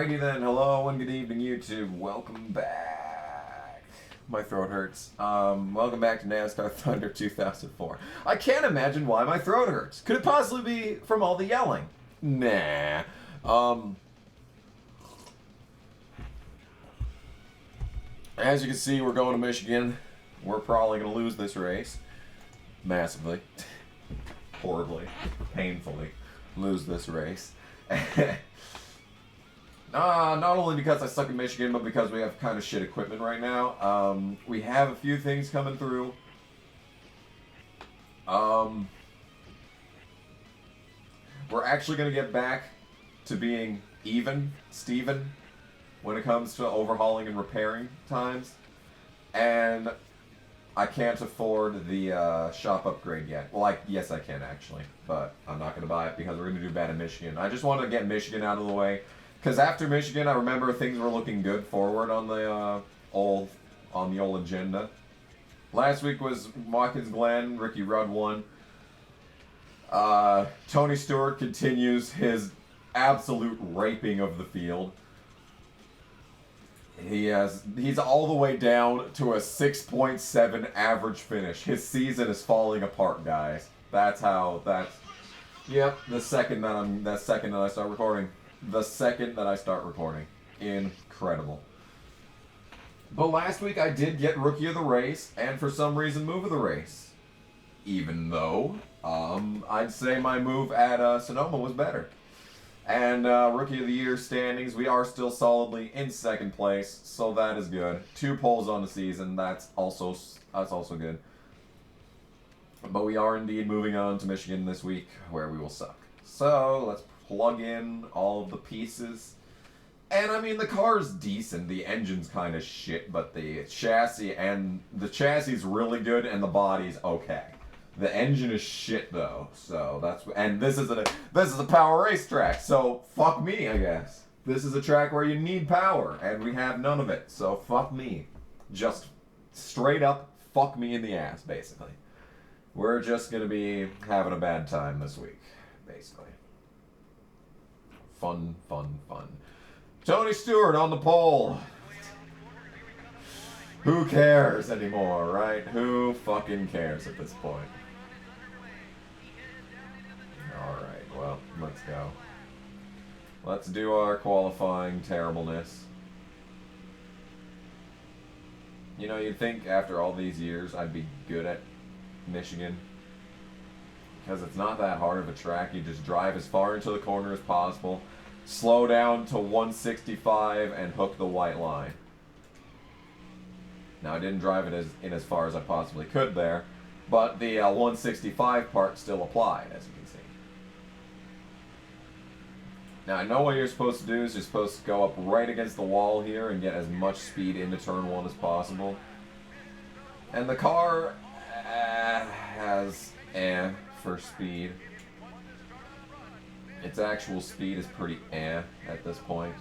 Alrighty then, hello and good evening YouTube. Welcome back. My throat hurts. Welcome back to Nascar Thunder 2004. I can't imagine why my throat hurts. Could it possibly be from all the yelling? Nah. As you can see, we're going to Michigan. We're probably going to lose this race. Massively. Horribly. Painfully. Lose this race. Not only because I suck in Michigan, but because we have kind of shit equipment right now. We have a few things coming through. We're actually going to get back to being Steven, when it comes to overhauling and repairing times. And I can't afford the shop upgrade yet. Well, yes I can actually, but I'm not going to buy it because we're going to do bad in Michigan. I just want to get Michigan out of the way. Because after Michigan, I remember things were looking good forward on the old agenda. Last week was Watkins Glen, Ricky Rudd won. Tony Stewart continues his absolute raping of the field. He's all the way down to a 6.7 average finish. His season is falling apart, guys. Yep, the second that I start recording. The second that I start recording. Incredible. But last week I did get Rookie of the Race, and for some reason Move of the Race. Even though, I'd say my move at Sonoma was better. And Rookie of the Year standings, we are still solidly in second place, so that is good. 2 poles on the season, that's also good. But we are indeed moving on to Michigan this week, where we will suck. So, let's plug in all of the pieces. And I mean, the car's decent. The engine's kind of shit, but the chassis is really good and the body's okay. The engine is shit though. So this is a power racetrack. So fuck me, I guess. This is a track where you need power and we have none of it. So fuck me. Just straight up fuck me in the ass, basically. We're just gonna be having a bad time this week, basically. Fun. Tony Stewart on the pole. Who cares anymore, right? Who fucking cares at this point? Alright, well, let's go. Let's do our qualifying terribleness. You know, you'd think after all these years I'd be good at Michigan. Because it's not that hard of a track. You just drive as far into the corner as possible, slow down to 165, and hook the white line. Now, I didn't drive it in as far as I possibly could there, but the 165 part still applied, as you can see. Now, I know what you're supposed to do is you're supposed to go up right against the wall here and get as much speed into turn 1 as possible. And the car has for speed. Its actual speed is pretty at this point.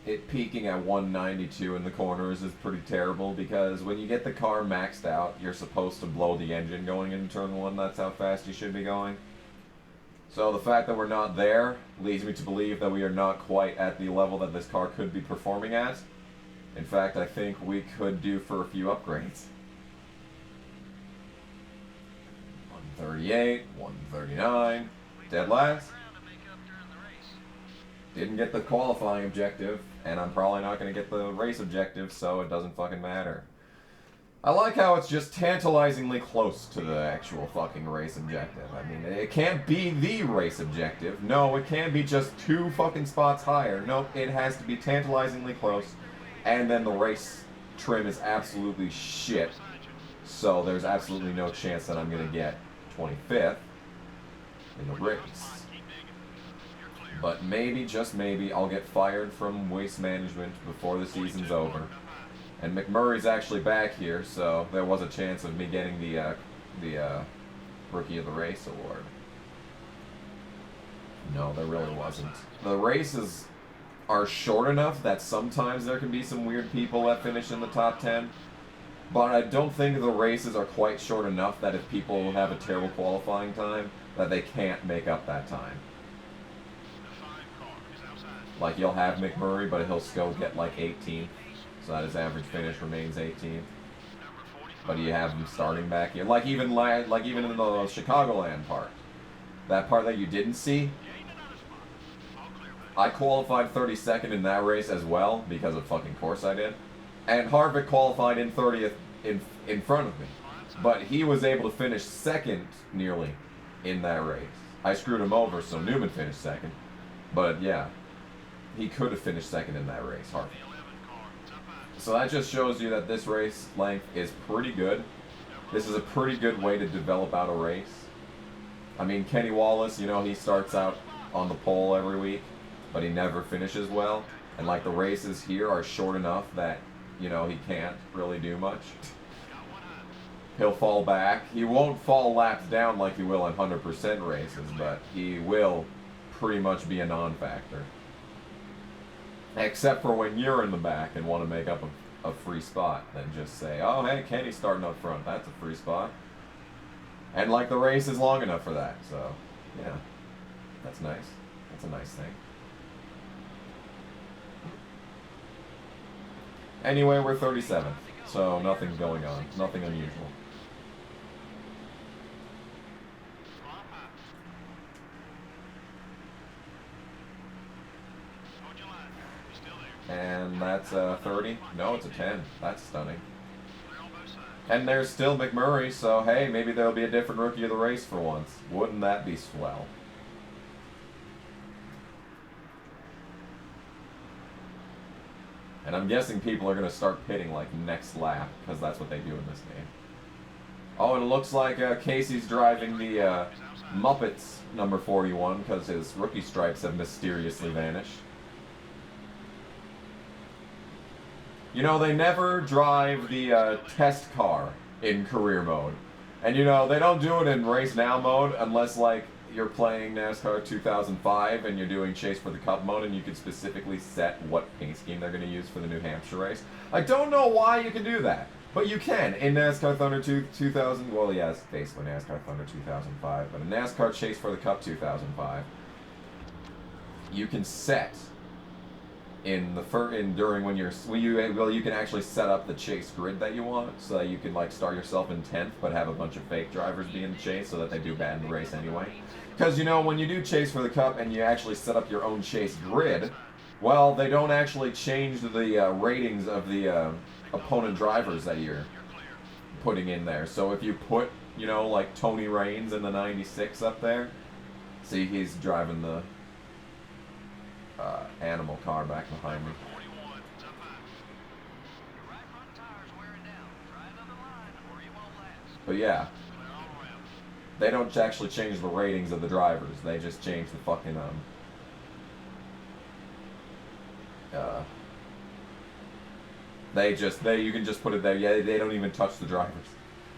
It peaking at 192 in the corners is pretty terrible because when you get the car maxed out, you're supposed to blow the engine going into turn 1. That's how fast you should be going. So the fact that we're not there leads me to believe that we are not quite at the level that this car could be performing at. In fact, I think we could do for a few upgrades. 138, 139, dead last. Didn't get the qualifying objective, and I'm probably not going to get the race objective, so it doesn't fucking matter. I like how it's just tantalizingly close to the actual fucking race objective. I mean, it can't be the race objective. No, it can't be just 2 fucking spots higher. Nope, it has to be tantalizingly close, and then the race trim is absolutely shit, so there's absolutely no chance that I'm going to get 25th in the race. But maybe, just maybe, I'll get fired from Waste Management before the season's over. And McMurray's actually back here, so there was a chance of me getting the Rookie of the Race award. No, there really wasn't. The races are short enough that sometimes there can be some weird people that finish in the top 10. But I don't think the races are quite short enough that if people have a terrible qualifying time, that they can't make up that time. Like, you'll have McMurray, but he'll still get like 18th, so that his average finish remains 18th. But you have him starting back here, like even in the Chicagoland part, that part that you didn't see. I qualified 32nd in that race as well, because of fucking course I did. And Harvick qualified in 30th in front of me. But he was able to finish second, nearly, in that race. I screwed him over, so Newman finished second. But yeah, he could have finished second in that race, Harvick. So that just shows you that this race length is pretty good. This is a pretty good way to develop out a race. I mean, Kenny Wallace, you know, he starts out on the pole every week, but he never finishes well. And like the races here are short enough that, you know, he can't really do much. He'll fall back. He won't fall laps down like he will in 100% races, but he will pretty much be a non-factor. Except for when you're in the back and want to make up a free spot. Then just say, oh, hey, Kenny's starting up front. That's a free spot. And like the race is long enough for that. So, yeah. That's nice. That's a nice thing. Anyway, we're 37th. So nothing's going on. Nothing unusual. And that's a 30. No, it's a 10. That's stunning. And there's still McMurray, so hey, maybe there'll be a different rookie of the race for once. Wouldn't that be swell? And I'm guessing people are going to start pitting like next lap, because that's what they do in this game. Oh, and it looks like Casey's driving the Muppets number 41, because his rookie stripes have mysteriously vanished. You know, they never drive the test car in career mode. And you know, they don't do it in race now mode unless like you're playing NASCAR 2005 and you're doing Chase for the Cup mode and you can specifically set what paint scheme they're going to use for the New Hampshire race. I don't know why you can do that, but you can in NASCAR Thunder 2000. Well, yeah, it's basically NASCAR Thunder 2005, but in NASCAR Chase for the Cup 2005, you can set during when you can actually set up the chase grid that you want, so that you can like start yourself in 10th but have a bunch of fake drivers be in the chase so that they do bad in the race anyway. Because you know, when you do Chase for the Cup and you actually set up your own chase grid, well, they don't actually change the ratings of the opponent drivers that you're putting in there. So if you put, you know, like Tony Raines in the 96 up there, see, he's driving the animal car back behind me. But yeah, they don't actually change the ratings of the drivers. They just change the fucking you can just put it there. Yeah, they don't even touch the drivers.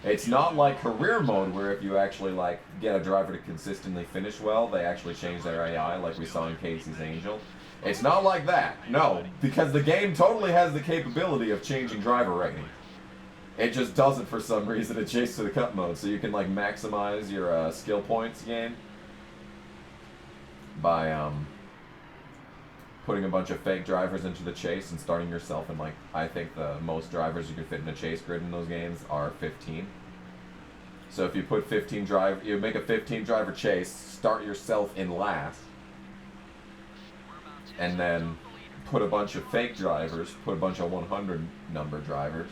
It's not like career mode where if you actually like get a driver to consistently finish well, they actually change their AI like we saw in Casey's Angel. It's not like that, no, because the game totally has the capability of changing driver rating. It just doesn't for some reason in Chase to the Cup mode, so you can like maximize your skill points game by putting a bunch of fake drivers into the chase and starting yourself in like, I think the most drivers you can fit in a chase grid in those games are 15. So if you put you make a 15 driver chase, start yourself in last, and then put a bunch of fake drivers, put a bunch of 100 number drivers,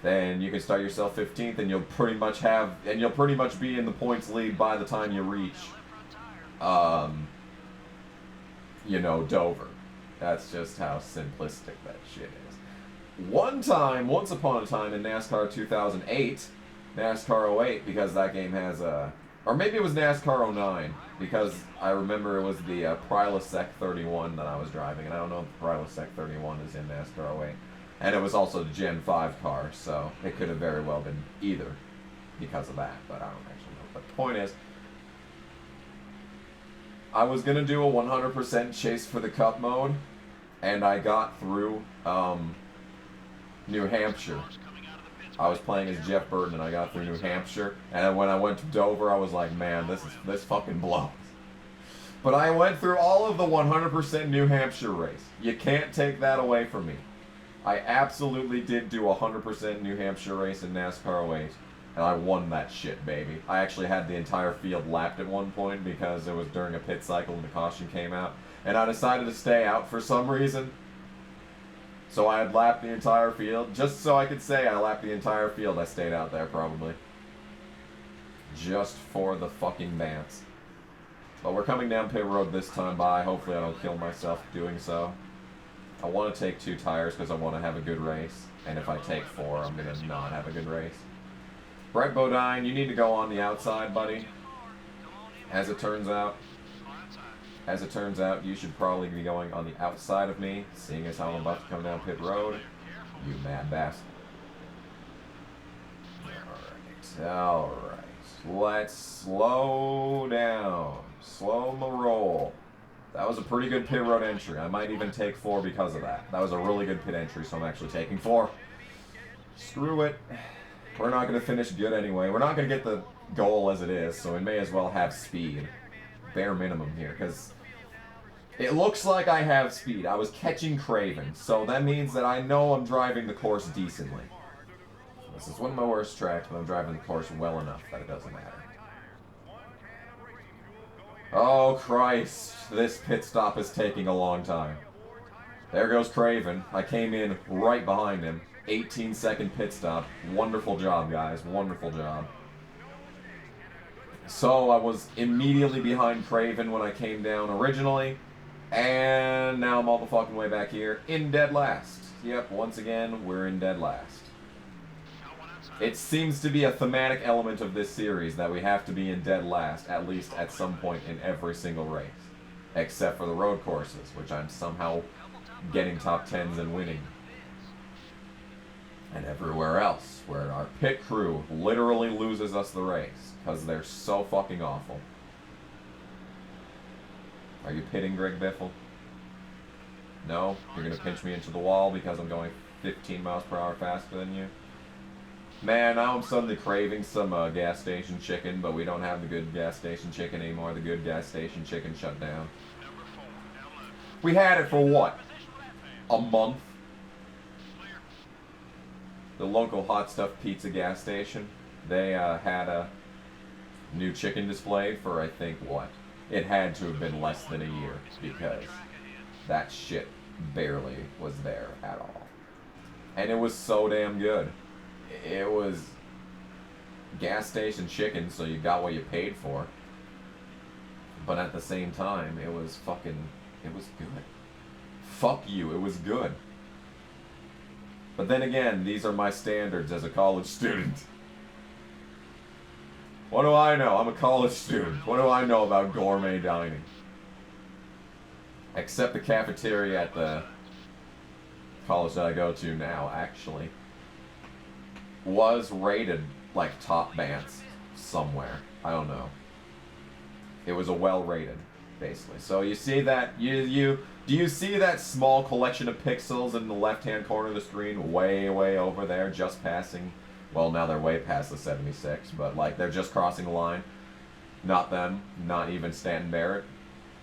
then you can start yourself 15th, and you'll pretty much be in the points lead by the time you reach you know, Dover. That's just how simplistic that shit is. Once upon a time in NASCAR 2008, NASCAR 08, because that game has or maybe it was NASCAR 09, because I remember it was the Prilosec 31 that I was driving, and I don't know if the Prilosec 31 is in NASCAR 08. And it was also the Gen 5 car, so it could have very well been either because of that, but I don't actually know. But the point is, I was going to do a 100% Chase for the Cup mode, and I got through New Hampshire. I was playing as Jeff Burton, and I got through New Hampshire, and then when I went to Dover, I was like, man, this fucking blows. But I went through all of the 100% New Hampshire race. You can't take that away from me. I absolutely did do a 100% New Hampshire race in NASCAR 08. And I won that shit, baby. I actually had the entire field lapped at one point because it was during a pit cycle and the caution came out. And I decided to stay out for some reason. So I had lapped the entire field. Just so I could say I lapped the entire field, I stayed out there probably. Just for the fucking dance. But we're coming down pit road this time by. Hopefully I don't kill myself doing so. I want to take 2 tires because I want to have a good race. And if I take 4, I'm going to not have a good race. Brett Bodine, you need to go on the outside, buddy. As it turns out, you should probably be going on the outside of me, seeing as how I'm about to come down pit road. You mad bastard. Alright. Let's slow down. Slow my roll. That was a pretty good pit road entry. I might even take 4 because of that. That was a really good pit entry, so I'm actually taking 4. Screw it. We're not going to finish good anyway. We're not going to get the goal as it is, so we may as well have speed. Bare minimum here, because it looks like I have speed. I was catching Craven, so that means that I know I'm driving the course decently. This is one of my worst tracks, but I'm driving the course well enough that it doesn't matter. Oh, Christ. This pit stop is taking a long time. There goes Craven. I came in right behind him. 18-second pit stop. Wonderful job, guys. Wonderful job. So I was immediately behind Craven when I came down originally. And now I'm all the fucking way back here in dead last. Yep, once again, we're in dead last. It seems to be a thematic element of this series that we have to be in dead last, at least at some point in every single race. Except for the road courses, which I'm somehow getting top 10s and winning. And everywhere else, where our pit crew literally loses us the race, because they're so fucking awful. Are you pitting, Greg Biffle? No? You're going to pinch me into the wall because I'm going 15 miles per hour faster than you? Man, now I'm suddenly craving some gas station chicken, but we don't have the good gas station chicken anymore. The good gas station chicken shut down. We had it for what? A month? The local Hot Stuff Pizza gas station, they had a new chicken displayed for, I think, what? It had to have been less than a year, because that shit barely was there at all. And it was so damn good. It was gas station chicken, so you got what you paid for. But at the same time, it was good. Fuck you, it was good. But then again, these are my standards as a college student. What do I know? I'm a college student. What do I know about gourmet dining? Except the cafeteria at the college that I go to now, actually, was rated like top bands somewhere. I don't know. It was a well-rated, basically. So you see that, do you see that small collection of pixels in the left-hand corner of the screen way over there, just passing? Well, now they're way past the 76, but like they're just crossing the line. Not them, not even Stanton Barrett.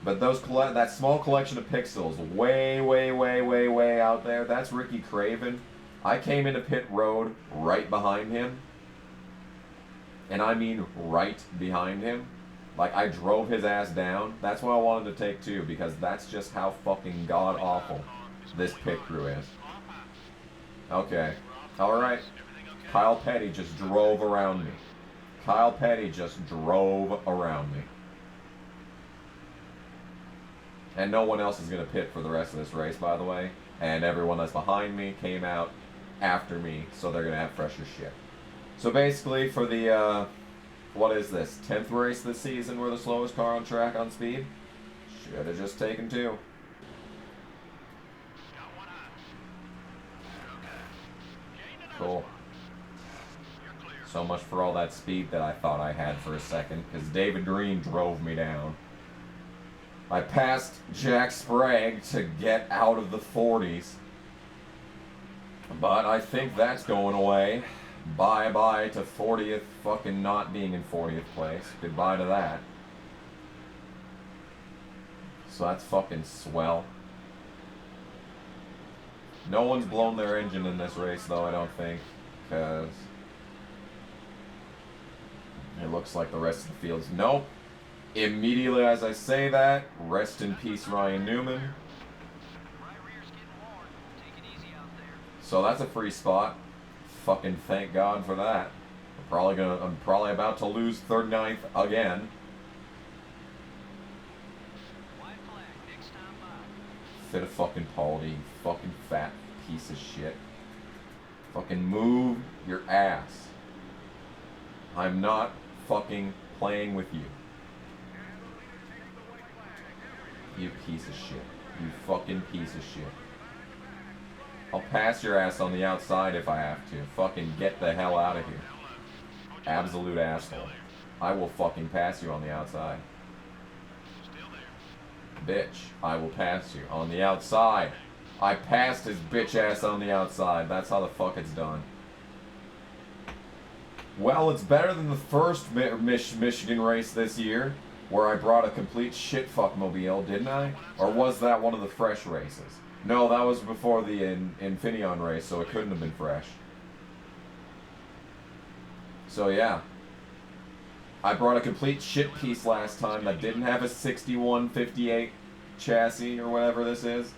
But that small collection of pixels way out there, that's Ricky Craven. I came into pit road right behind him. And I mean right behind him. Like, I drove his ass down. That's why I wanted to take 2, because that's just how fucking god-awful this pit crew is. Okay. Alright. Kyle Petty just drove around me. Kyle Petty just drove around me. And no one else is going to pit for the rest of this race, by the way. And everyone that's behind me came out after me, so they're going to have fresher shit. So basically, for the, what is this, 10th race this season, we're the slowest car on track on speed? Should have just taken 2. Cool. So much for all that speed that I thought I had for a second, because David Green drove me down. I passed Jack Sprague to get out of the 40s. But I think that's going away. Bye-bye to 40th fucking not being in 40th place. Goodbye to that. So that's fucking swell. No one's blown their engine in this race, though, I don't think. Because it looks like the rest of the field's... Nope. Immediately as I say that, rest in peace, Ryan Newman. So that's a free spot. Fucking thank God for that. I'm probably about to lose 39th again. Fit a fucking Paldy, you fucking fat piece of shit. Fucking move your ass. I'm not fucking playing with you. You piece of shit. You fucking piece of shit. I'll pass your ass on the outside if I have to. Fucking get the hell out of here. Absolute asshole. I will fucking pass you on the outside. Bitch, I will pass you on the outside. I passed his bitch ass on the outside. That's how the fuck it's done. Well, it's better than the first Michigan race this year, where I brought a complete shit fuck mobile, didn't I? Or was that one of the fresh races? No, that was before the Infineon race, so it couldn't have been fresh. So yeah. I brought a complete shit piece last time that didn't have a 6158 chassis or whatever this is.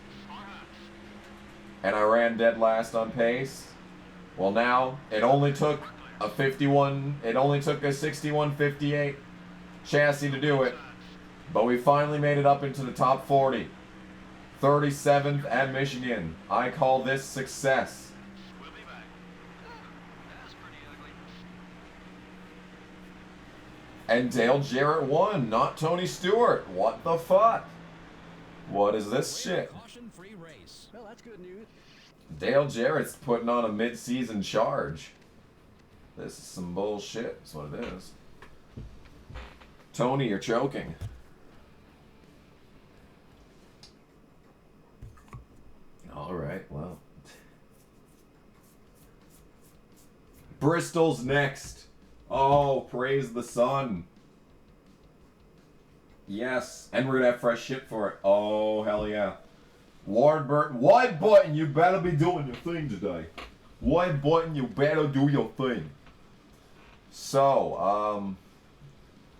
And I ran dead last on pace. Well now, it only took a 6158 chassis to do it. But we finally made it up into the top 40. 37th at Michigan. I call this success. And Dale Jarrett won, not Tony Stewart. What the fuck? What is this shit? Caution-free race. Well, that's good news. Dale Jarrett's putting on a mid-season charge. This is some bullshit, that's what it is. Tony, you're choking. Alright, well. Bristol's next. Oh, praise the sun. Yes, and we're gonna have fresh shit for it. Oh, hell yeah. Lord Burton, White Button, you better be doing your thing today. White Button, you better do your thing. So,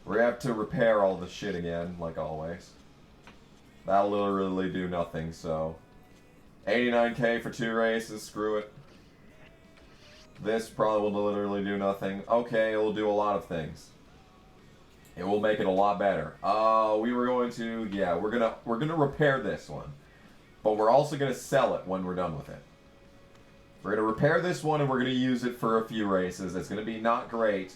we have to repair all the shit again, like always. That'll literally do nothing, so. 89K for 2 races, screw it. This probably will literally do nothing. Okay, it will do a lot of things. It will make it a lot better. We were going to, yeah, we're gonna repair this one. But we're also gonna sell it when we're done with it. We're gonna repair this one and we're gonna use it for a few races. It's gonna be not great,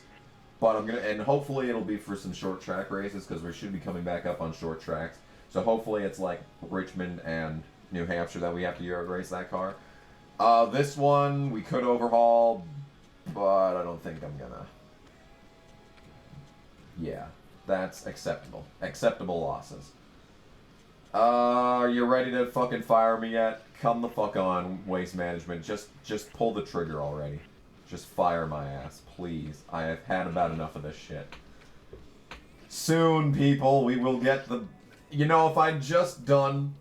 but and hopefully it'll be for some short track races because we should be coming back up on short tracks. So hopefully it's like Richmond and New Hampshire that we have to yard race that car. This one we could overhaul, but I don't think I'm gonna. Yeah, that's acceptable. Acceptable losses. Are you ready to fucking fire me yet? Come the fuck on, Waste Management. Just pull the trigger already. Just fire my ass, please. I have had about enough of this shit. Soon, people, we will get the... You know, if I'd just done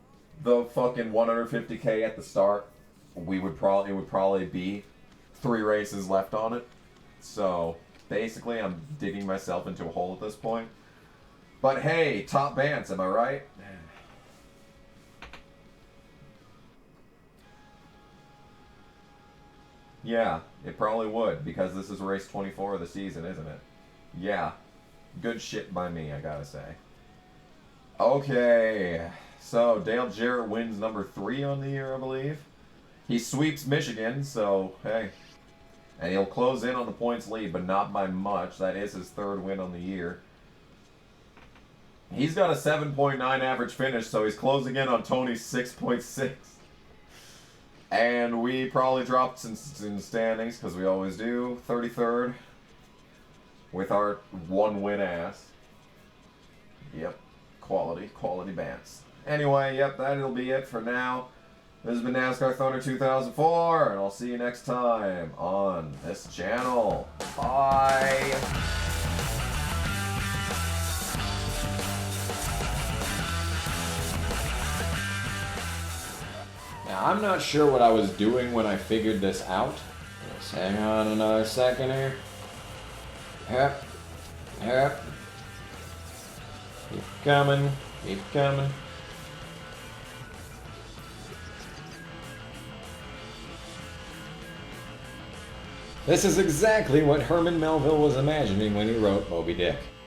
the fucking 150K at the start, it would probably be 3 races left on it. So, basically, I'm digging myself into a hole at this point. But hey, top bands, am I right? Yeah, it probably would, because this is race 24 of the season, isn't it? Yeah. Good shit by me, I gotta say. Okay, so Dale Jarrett wins number 3 on the year, I believe. He sweeps Michigan, so hey. And he'll close in on the points lead, but not by much. That is his 3rd win on the year. He's got a 7.9 average finish, so he's closing in on Tony's 6.6. And we probably dropped in standings, because we always do. 33rd. With our 1-win ass. Yep. Quality bands. Anyway, yep, that'll be it for now. This has been NASCAR Thunder 2004, and I'll see you next time on this channel. Bye! I'm not sure what I was doing when I figured this out. Just hang on another second here. Yep. Yep. Keep coming. Keep coming. This is exactly what Herman Melville was imagining when he wrote Moby Dick.